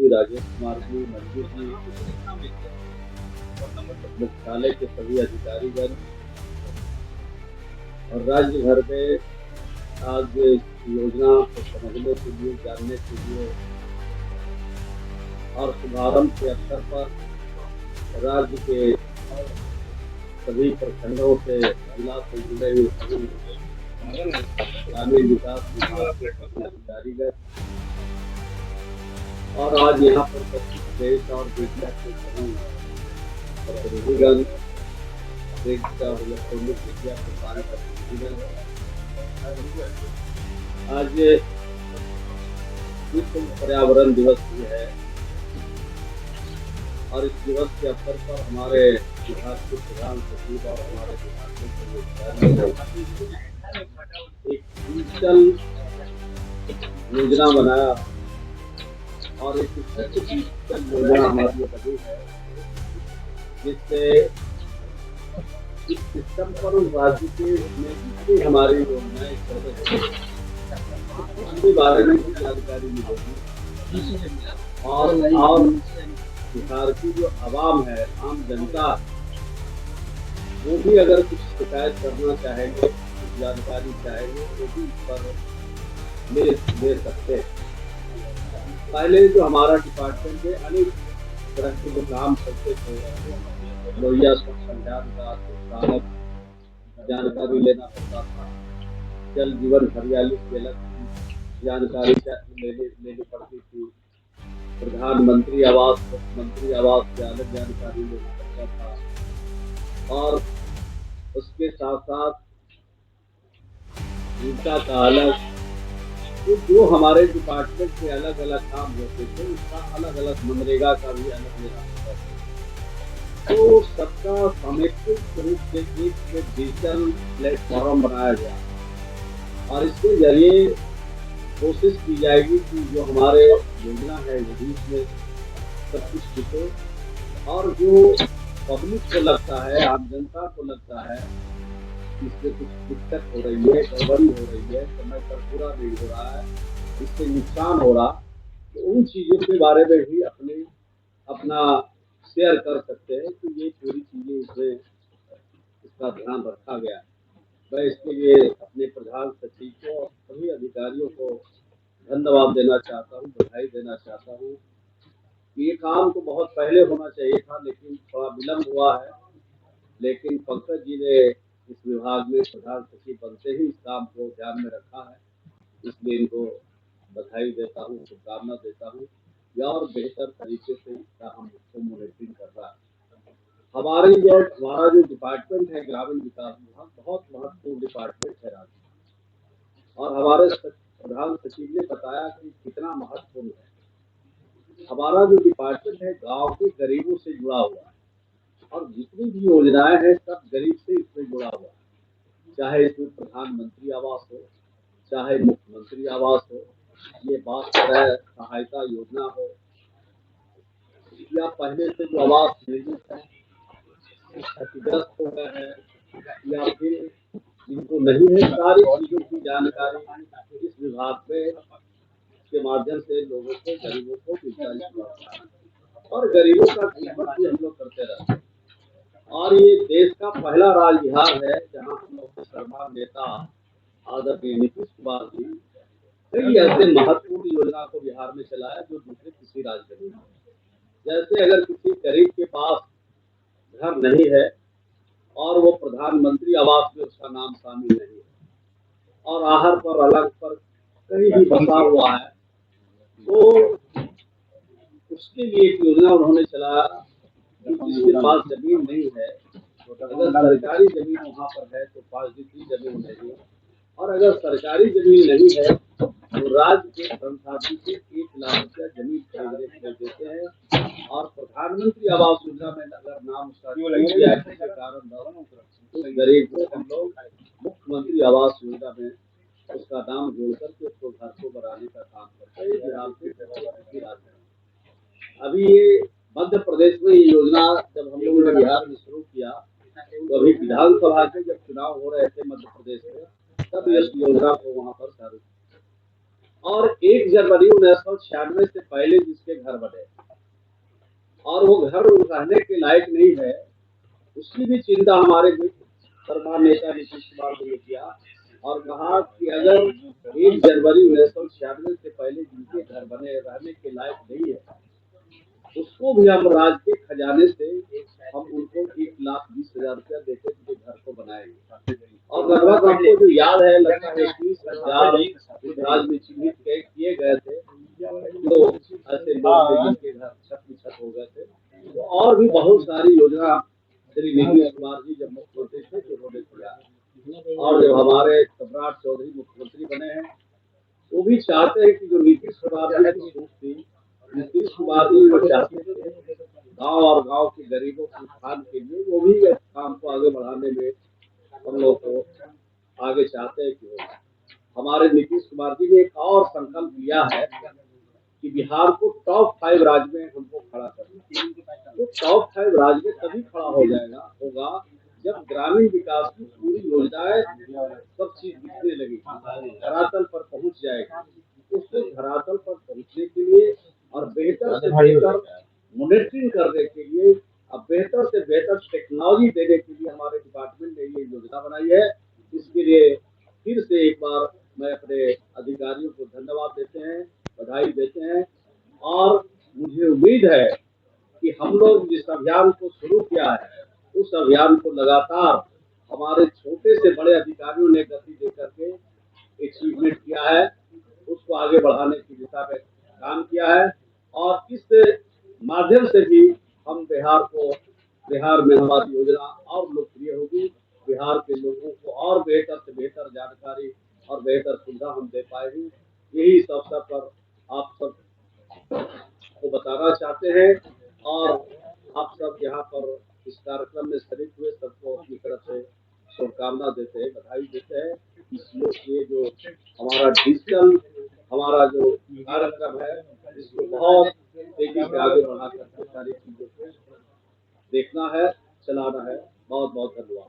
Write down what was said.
श्री राजेश कुमार जी, मंजू जी, मुख्यालय के सभी अधिकारीगण और राज्य भर में आज इस योजना को समझने के लिए, जानने के लिए और शुभारंभ के अवसर पर राज्य के सभी प्रखंडों से, जिला से जुड़े हुए सभी ग्रामीण विकास विभाग के सभी अधिकारीगण और आज यहाँ पर उपस्थित देश और दुनिया के सभी प्रतिनिधिगण, प्रिंट और इलेक्ट्रॉनिक मीडिया के सारे प्रतिनिधिगण, आज विश्व पर्यावरण दिवस भी है और इस दिवस के अवसर पर हमारे विभाग के प्रधान सचिव और हमारे विभाग के एक डिजिटल योजना बनाया और एक डिजिटल योजना हमारी बनी है, जिससे इस सिस्टम पर उस राज्य के जितनी हमारी योजनाएं चल रही है उनके बारे में भी जानकारी मिलेगी और बिहार की जो आवाम है, आम जनता, वो भी अगर कुछ शिकायत करना चाहेंगे, कुछ जानकारी चाहेंगे, वो भी इस पर ले सकते हैं। पहले जो हमारा डिपार्टमेंट है, अनेक तरह के जो काम करते थे, लोहिया संज्ञान का जानकारी लेना पड़ता था, जल जीवन हरियाली की अलग जानकारी लेनी पड़ती थी, प्रधानमंत्री आवास, मुख्यमंत्री आवास की अलग जानकारी लेना पड़ता था और उसके साथ साथ ऊर्जा का अलग, तो जो हमारे डिपार्टमेंट के अलग अलग काम होते थे उसका अलग अलग, मनरेगा का भी अलग लेना पड़ता था। तो सबका समेकित रूप से एक डिजिटल प्लेटफॉर्म बनाया गया और इसके जरिए कोशिश की जाएगी कि जो हमारे योजना है वो भी इसमें सब कुछ दिखे और जो पब्लिक को लगता है, आम जनता को लगता है इससे कुछ दिक्कत हो रही है, गड़बड़ी हो रही है, समय पर पूरा नहीं हो रहा है, इससे नुकसान हो रहा, तो उन चीज़ों के बारे में भी अपना शेयर कर सकते हैं कि ये पूरी चीज़ें इसमें इसका ध्यान रखा गया है। मैं इसके लिए अपने प्रधान सचिव को और सभी अधिकारियों को धन्यवाद देना चाहता हूँ, बधाई देना चाहता हूँ। ये काम तो बहुत पहले होना चाहिए था, लेकिन थोड़ा विलम्ब हुआ है, लेकिन पंकज जी ने इस विभाग में प्रधान सचिव बनते ही इस काम को ध्यान में रखा है, इसलिए इनको बधाई देता हूँ, शुभकामना देता हूँ और बेहतर तरीके से इसका हम इसको मॉनिटरिंग कर रहा है। हमारा जो डिपार्टमेंट है ग्रामीण विकास विभाग, बहुत महत्वपूर्ण डिपार्टमेंट है राज्य और हमारे प्रधान सचिव ने बताया कि कितना महत्वपूर्ण है। हमारा जो डिपार्टमेंट है गांव के गरीबों से जुड़ा हुआ है और जितनी भी योजनाएं हैं सब गरीब से इसमें जुड़ा हुआ है, चाहे इसमें प्रधानमंत्री आवास हो, चाहे मुख्यमंत्री आवास हो, ये बात सहायता योजना हो या पहले से जो आवास निर्मित है क्षतिग्रस्त हो गए हैं या फिर जिनको नहीं है, सारी चीजों की जानकारी इस विभाग के माध्यम से लोगों को, गरीबों को मिलता है और गरीबों का खिदमत भी हम लोग करते रहते हैं। और ये देश का पहला राज्य बिहार है जहाँ हम लोग के सरकार नेता आदरणीय नीतीश कुमार जी कई ऐसे महत्वपूर्ण योजना को बिहार में चलाया जो दूसरे किसी राज्य में नहीं है। जैसे अगर किसी गरीब के पास घर नहीं है और वो प्रधानमंत्री आवास में उसका नाम शामिल नहीं है और आहर पर, अलग पर कहीं भी बसा हुआ है, तो उसके लिए एक योजना उन्होंने चलाया कि जिसके पास जमीन नहीं है, अगर सरकारी जमीन वहाँ पर है तो 5 डिग्री जमीन नहीं है और अगर सरकारी जमीन नहीं है तो राज्य के संसाधन से 1 लाख रुपया जमीन खरीदने के देते हैं और प्रधानमंत्री आवास योजना में अगर नाम उसका के कारण तो गरीब को हम लोग मुख्यमंत्री आवास योजना में उसका नाम जोड़ करके उसको घर को बनाने का काम करते हैं। बिहार के अभी ये मध्य प्रदेश में ये योजना जब हम लोगों ने बिहार में शुरू किया तो अभी विधानसभा के जब चुनाव हो रहे थे मध्य प्रदेश में, तब इस योजना को वहाँ पर चालू और 1 जनवरी 1996 से पहले जिसके घर बने और वो घर रहने के लायक नहीं है, उसकी भी चिंता हमारे सरकार नेता नीतीश कुमार ने किया और कहा कि अगर 1 जनवरी 1996 से पहले जिनके घर बने रहने के लायक नहीं है, उसको भी हम राज्य के खजाने से हम उनको 1,20,000 रुपया देकर उनके घर को बनाएंगे। और लगभग हमको जो याद है, लगता है 30,000 इस राज्य में चिन्हित किए गए थे, तो ऐसे लोग थे जिनके घर छत हो गए थे। तो और भी बहुत सारी योजना श्री नीतीश कुमार जी जब मुख्यमंत्री थे तो उन्होंने किया। और जब हमारे सम्राट चौधरी मुख्यमंत्री बने हैं, वो भी चाहते हैं कि जो नीतीश कुमार जी की सोच थी, नीतीश कुमार जी वो चाहते थे गांव और गांव के गरीबों के उत्थान के लिए, वो भी काम को आगे बढ़ाने में हम लोग को आगे चाहते हैं कि हो। हमारे नीतीश कुमार जी ने एक और संकल्प लिया है कि बिहार को टॉप 5 राज्य में हमको खड़ा करना। तो टॉप 5 राज्य में तभी खड़ा होगा जब ग्रामीण विकास की पूरी योजनाएं सब चीज दिखने लगी, धरातल पर पहुंच जाएगी। उसको धरातल पर पहुंचने के लिए और बेहतर से बेहतर मॉनिटरिंग करने के लिए, अब बेहतर से बेहतर टेक्नोलॉजी देने के लिए हमारे डिपार्टमेंट ने ये योजना बनाई है। इसके लिए फिर से एक बार मैं अपने अधिकारियों को धन्यवाद देते हैं, बधाई देते हैं। और मुझे उम्मीद है कि हम लोग जिस अभियान को शुरू किया है, उस अभियान को लगातार हमारे छोटे से बड़े अधिकारियों ने गति देकर के अचीवमेंट किया है, उसको आगे बढ़ाने की दिशा में काम किया है। और इस माध्यम से भी हम बिहार में हमारी योजना और लोकप्रिय होगी, बिहार के लोगों को और बेहतर से बेहतर जानकारी और बेहतर सुविधा हम दे पाएंगे। यही इस अवसर पर आप सब को बताना चाहते हैं। और आप सब यहाँ पर इस कार्यक्रम में शरीक हुए सबको अपनी तरफ से शुभकामना देते हैं, बधाई देते हैं। ये जो हमारा डिजिटल हमारा जो कार्यक्रम है, इसको बहुत तेजी से आगे बढ़ा करके सारी चीजों को देखना है, चलाना है। बहुत बहुत धन्यवाद।